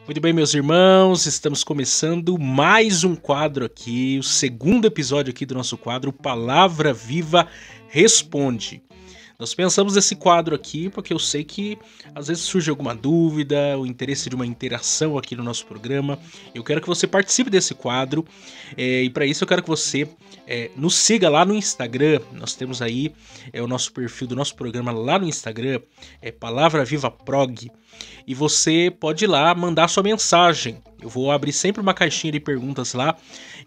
Muito bem, meus irmãos, estamos começando mais um quadro aqui, o segundo episódio aqui do nosso quadro Palavra Viva Responde. Nós pensamos nesse quadro aqui porque eu sei que às vezes surge alguma dúvida, o interesse de uma interação aqui no nosso programa. Eu quero que você participe desse quadro e para isso eu quero que você nos siga lá no Instagram. Nós temos aí o nosso perfil do nosso programa lá no Instagram, Palavra Viva Prog, e você pode ir lá mandar sua mensagem. Eu vou abrir sempre uma caixinha de perguntas lá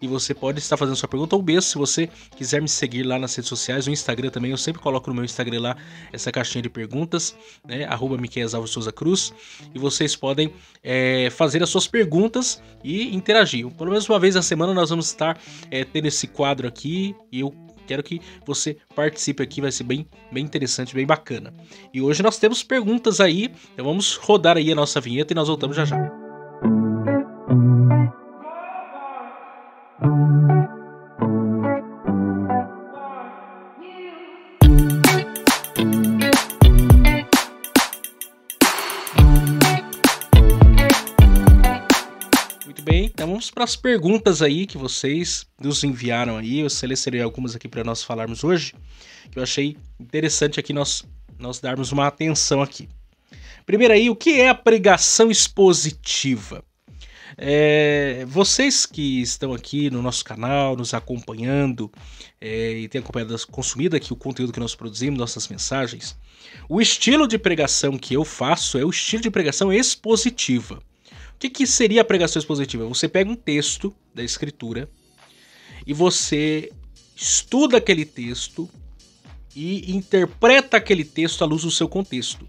e você pode estar fazendo sua pergunta ou mesmo se você quiser me seguir lá nas redes sociais, no Instagram também, eu sempre coloco no meu Instagram lá essa caixinha de perguntas, né, @MiqueiasAlvesSouzaCruz, e vocês podem fazer as suas perguntas e interagir. Pelo menos uma vez na semana nós vamos estar tendo esse quadro aqui e eu quero que você participe aqui, vai ser bem interessante, bem bacana. E hoje nós temos perguntas aí, então vamos rodar aí a nossa vinheta e nós voltamos já já. Então vamos para as perguntas aí que vocês nos enviaram aí. Eu selecionei algumas aqui para nós falarmos hoje, que eu achei interessante aqui nós darmos uma atenção aqui. Primeiro aí, o que é a pregação expositiva? Vocês que estão aqui no nosso canal, nos acompanhando e têm consumido aqui o conteúdo que nós produzimos, nossas mensagens, o estilo de pregação que eu faço é o estilo de pregação expositiva. O que seria a pregação expositiva? Você pega um texto da escritura e você estuda aquele texto e interpreta aquele texto à luz do seu contexto,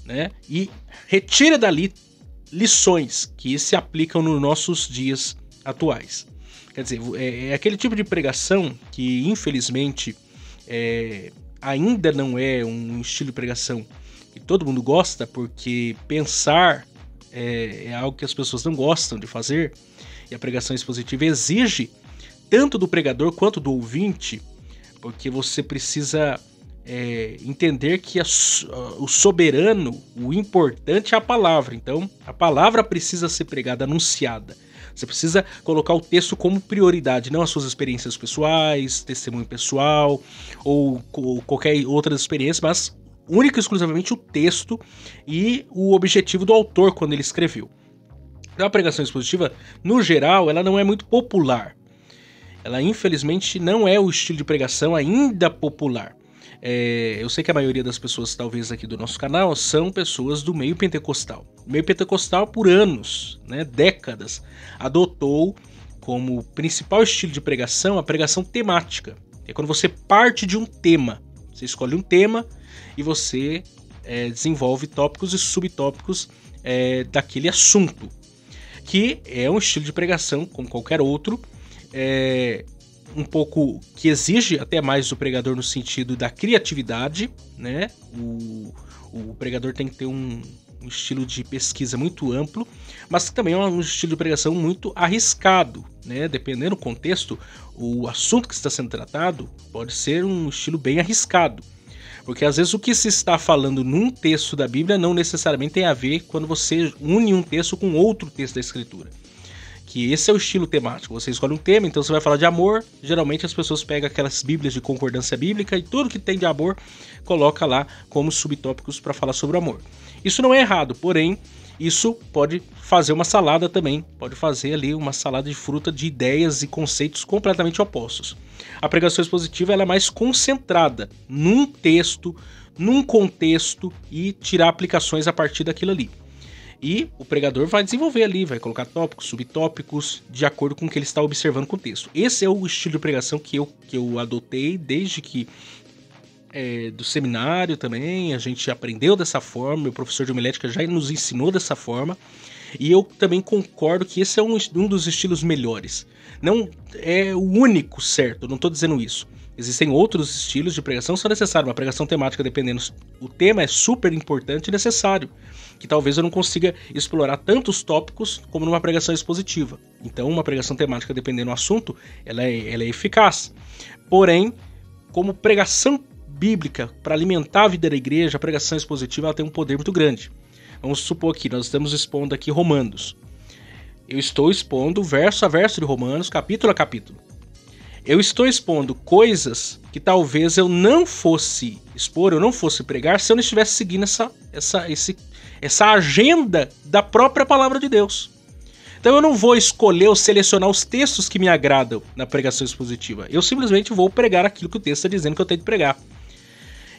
né? E retira dali lições que se aplicam nos nossos dias atuais. Quer dizer, é aquele tipo de pregação que infelizmente ainda não é um estilo de pregação que todo mundo gosta, porque pensar é algo que as pessoas não gostam de fazer, e a pregação expositiva exige tanto do pregador quanto do ouvinte, porque você precisa entender que o soberano, o importante é a palavra. Então a palavra precisa ser pregada, anunciada. Você precisa colocar o texto como prioridade, não as suas experiências pessoais, testemunho pessoal ou qualquer outra experiência, mas única e exclusivamente o texto e o objetivo do autor quando ele escreveu. Então a pregação expositiva, no geral, ela não é muito popular. Ela infelizmente não é o estilo de pregação ainda popular. Eu sei que a maioria das pessoas talvez aqui do nosso canal são pessoas do meio pentecostal. O meio pentecostal por anos, né, décadas, adotou como principal estilo de pregação a pregação temática. É quando você parte de um tema. Você escolhe um tema e você desenvolve tópicos e subtópicos daquele assunto, que é um estilo de pregação como qualquer outro, um pouco que exige até mais do pregador no sentido da criatividade, né? O pregador tem que ter um estilo de pesquisa muito amplo, mas também é um estilo de pregação muito arriscado, né? Dependendo do contexto, o assunto que está sendo tratado pode ser um estilo bem arriscado, porque às vezes o que se está falando num texto da Bíblia não necessariamente tem a ver quando você une um texto com outro texto da Escritura. Que esse é o estilo temático. Você escolhe um tema, então você vai falar de amor. Geralmente as pessoas pegam aquelas bíblias de concordância bíblica e tudo que tem de amor coloca lá como subtópicos para falar sobre o amor. Isso não é errado, porém isso pode fazer uma salada também. Pode fazer ali uma salada de fruta de ideias e conceitos completamente opostos. A pregação expositiva ela é mais concentrada num texto, num contexto e tirar aplicações a partir daquilo ali. E o pregador vai desenvolver ali, vai colocar tópicos, subtópicos, de acordo com o que ele está observando com o texto. Esse é o estilo de pregação que eu adotei desde que do seminário também, a gente aprendeu dessa forma, meu professor de homilética já nos ensinou dessa forma, e eu também concordo que esse é um dos estilos melhores. Não é o único certo, não estou dizendo isso. Existem outros estilos de pregação que são necessários. Uma pregação temática, dependendo o tema, é super importante e necessário, que talvez eu não consiga explorar tantos tópicos como numa pregação expositiva. Então, uma pregação temática, dependendo do assunto, ela é eficaz. Porém, como pregação bíblica para alimentar a vida da igreja, a pregação expositiva ela tem um poder muito grande. Vamos supor aqui, nós estamos expondo aqui Romanos. Eu estou expondo verso a verso de Romanos, capítulo a capítulo. Eu estou expondo coisas que talvez eu não fosse expor, eu não fosse pregar, se eu não estivesse seguindo essa agenda da própria palavra de Deus. Então eu não vou escolher ou selecionar os textos que me agradam na pregação expositiva. Eu simplesmente vou pregar aquilo que o texto está dizendo que eu tenho que pregar.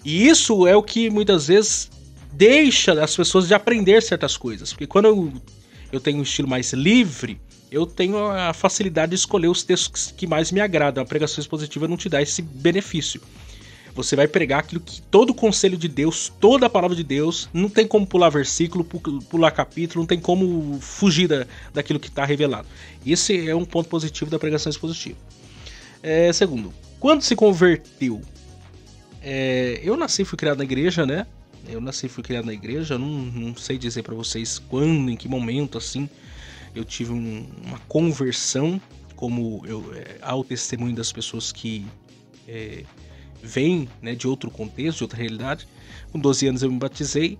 E isso é o que muitas vezes deixa as pessoas de aprender certas coisas. Porque quando eu tenho um estilo mais livre, eu tenho a facilidade de escolher os textos que mais me agradam. A pregação expositiva não te dá esse benefício. Você vai pregar aquilo que todo o conselho de Deus, toda a palavra de Deus, não tem como pular versículo, pular capítulo, não tem como fugir daquilo que está revelado. Esse é um ponto positivo da pregação expositiva. Segundo, quando se converteu? Eu nasci e fui criado na igreja, né? Eu não sei dizer para vocês quando, em que momento, assim, eu tive uma conversão, como há o testemunho das pessoas que vêm, né, de outro contexto, de outra realidade. Com 12 anos eu me batizei,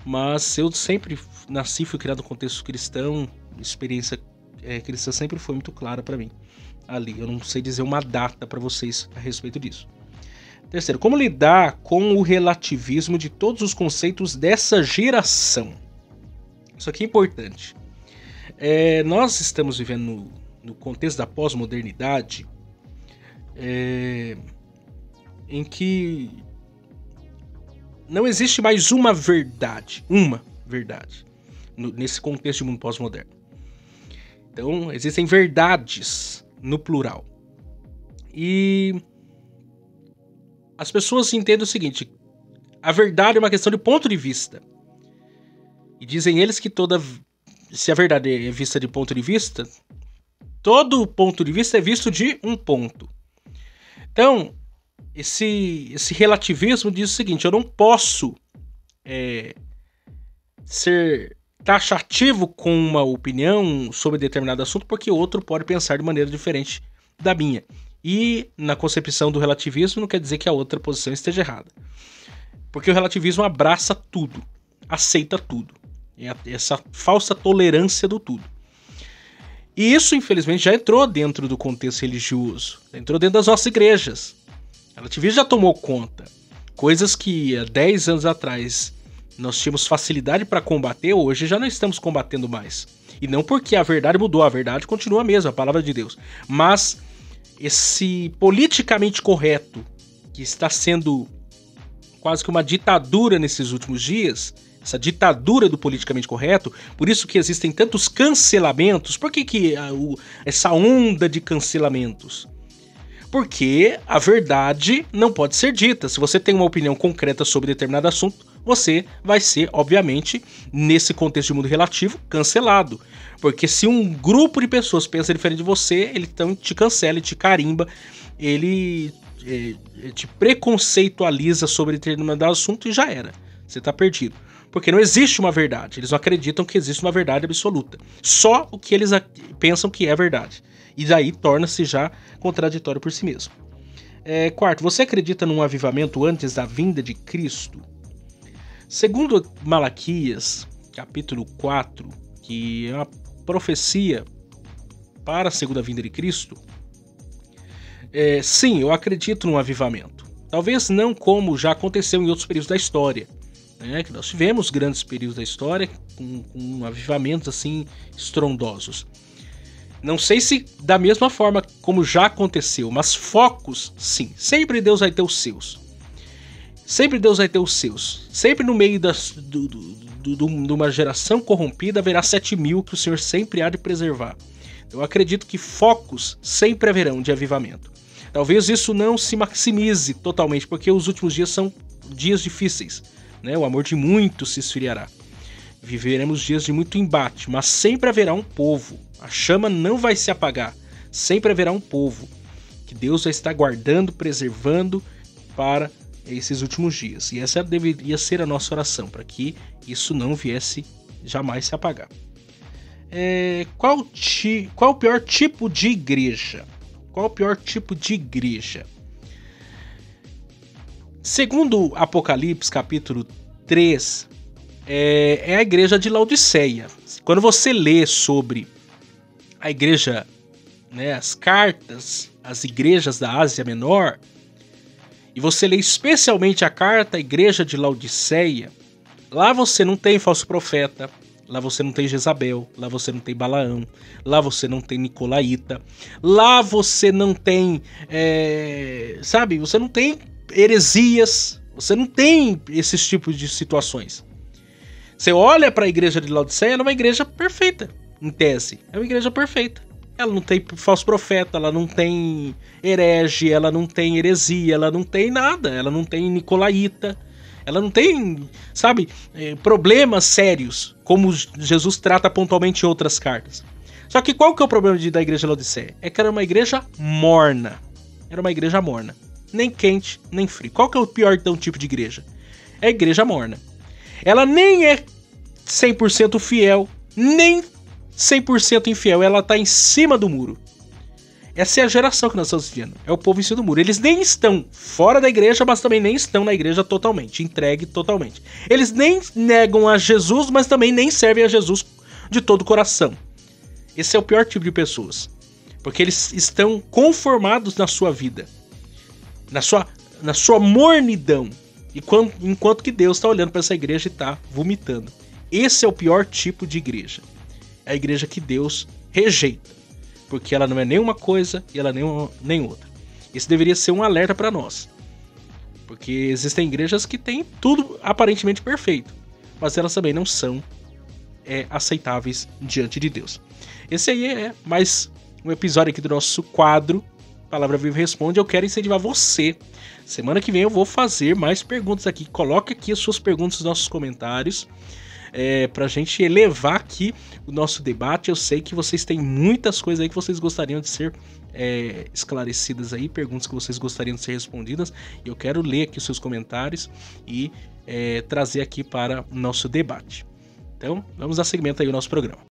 mas eu sempre nasci e fui criado no contexto cristão, experiência cristã sempre foi muito clara para mim ali. Eu não sei dizer uma data para vocês a respeito disso. Terceiro, como lidar com o relativismo de todos os conceitos dessa geração? Isso aqui é importante. Nós estamos vivendo no contexto da pós-modernidade, em que não existe mais uma verdade, nesse contexto de mundo pós-moderno. Então, existem verdades no plural. E as pessoas entendem o seguinte: a verdade é uma questão de ponto de vista. E dizem eles que se a verdade é vista de ponto de vista, todo ponto de vista é visto de um ponto. Então, esse relativismo diz o seguinte: eu não posso ser taxativo com uma opinião sobre determinado assunto porque outro pode pensar de maneira diferente da minha. E na concepção do relativismo não quer dizer que a outra posição esteja errada. Porque o relativismo abraça tudo, aceita tudo. Essa falsa tolerância do tudo. E isso, infelizmente, já entrou dentro do contexto religioso. Entrou dentro das nossas igrejas. O relativismo já tomou conta. Coisas que há 10 anos atrás nós tínhamos facilidade para combater, hoje já não estamos combatendo mais. E não porque a verdade mudou, a verdade continua a mesma, a palavra de Deus. Mas esse politicamente correto, que está sendo quase que uma ditadura nesses últimos dias, essa ditadura do politicamente correto, por isso que existem tantos cancelamentos. Por que essa onda de cancelamentos? Porque a verdade não pode ser dita. Se você tem uma opinião concreta sobre determinado assunto, você vai ser, obviamente, nesse contexto de mundo relativo, cancelado. Porque se um grupo de pessoas pensa diferente de você, ele então te cancela, ele te carimba, ele te preconceitualiza sobre determinado assunto e já era. Você está perdido. Porque não existe uma verdade. Eles não acreditam que existe uma verdade absoluta. Só o que eles pensam que é verdade. E daí torna-se já contraditório por si mesmo. Quarto, você acredita num avivamento antes da vinda de Cristo? Segundo Malaquias, capítulo 4, que é uma profecia para a segunda vinda de Cristo, sim, eu acredito num avivamento. Talvez não como já aconteceu em outros períodos da história, que nós tivemos grandes períodos da história com avivamentos assim estrondosos. Não sei se da mesma forma como já aconteceu, mas focos, sim. Sempre Deus vai ter os seus. Sempre Deus vai ter os seus. Sempre no meio de uma geração corrompida haverá 7.000 que o Senhor sempre há de preservar. Eu acredito que focos sempre haverão de avivamento. Talvez isso não se maximize totalmente, porque os últimos dias são dias difíceis. O amor de muitos se esfriará. Viveremos dias de muito embate, mas sempre haverá um povo. A chama não vai se apagar. Sempre haverá um povo que Deus vai estar guardando, preservando para esses últimos dias. E essa deveria ser a nossa oração, para que isso não viesse jamais se apagar. Qual o pior tipo de igreja? Qual o pior tipo de igreja? Segundo Apocalipse, capítulo 3, é a igreja de Laodiceia. Quando você lê sobre a igreja, né, as cartas, as igrejas da Ásia Menor, e você lê especialmente a carta à igreja de Laodiceia, lá você não tem falso profeta, lá você não tem Jezabel, lá você não tem Balaão, lá você não tem Nicolaíta, lá você não tem, sabe, você não tem heresias, você não tem esses tipos de situações. Você olha para a igreja de Laodiceia, ela é uma igreja perfeita, em tese. É uma igreja perfeita. Ela não tem falso profeta, ela não tem herege, ela não tem heresia, ela não tem nada, ela não tem nicolaíta, ela não tem, sabe, problemas sérios, como Jesus trata pontualmente em outras cartas. Só que qual que é o problema da igreja de Laodiceia? É que era uma igreja morna. Era uma igreja morna. Nem quente, nem frio. Qual que é o pior então tipo de igreja? É a igreja morna. Ela nem é 100% fiel, nem 100% infiel. Ela tá em cima do muro. Essa é a geração que nós estamos vivendo. É o povo em cima do muro. Eles nem estão fora da igreja, mas também nem estão na igreja totalmente, entregue totalmente. Eles nem negam a Jesus, mas também nem servem a Jesus de todo o coração. Esse é o pior tipo de pessoas. Porque eles estão conformados na sua vida. Na sua mornidão. Enquanto que Deus está olhando para essa igreja e está vomitando. Esse é o pior tipo de igreja. É a igreja que Deus rejeita. Porque ela não é nenhuma coisa e ela nem outra. Esse deveria ser um alerta para nós. Porque existem igrejas que têm tudo aparentemente perfeito. Mas elas também não são aceitáveis diante de Deus. Esse aí é mais um episódio aqui do nosso quadro Palavra Viva Responde. Eu quero incentivar você. Semana que vem eu vou fazer mais perguntas aqui. Coloque aqui as suas perguntas nos nossos comentários. Pra gente elevar aqui o nosso debate. Eu sei que vocês têm muitas coisas aí que vocês gostariam de ser esclarecidas aí, perguntas que vocês gostariam de ser respondidas. Eu quero ler aqui os seus comentários e trazer aqui para o nosso debate. Então, vamos dar seguimento aí ao nosso programa.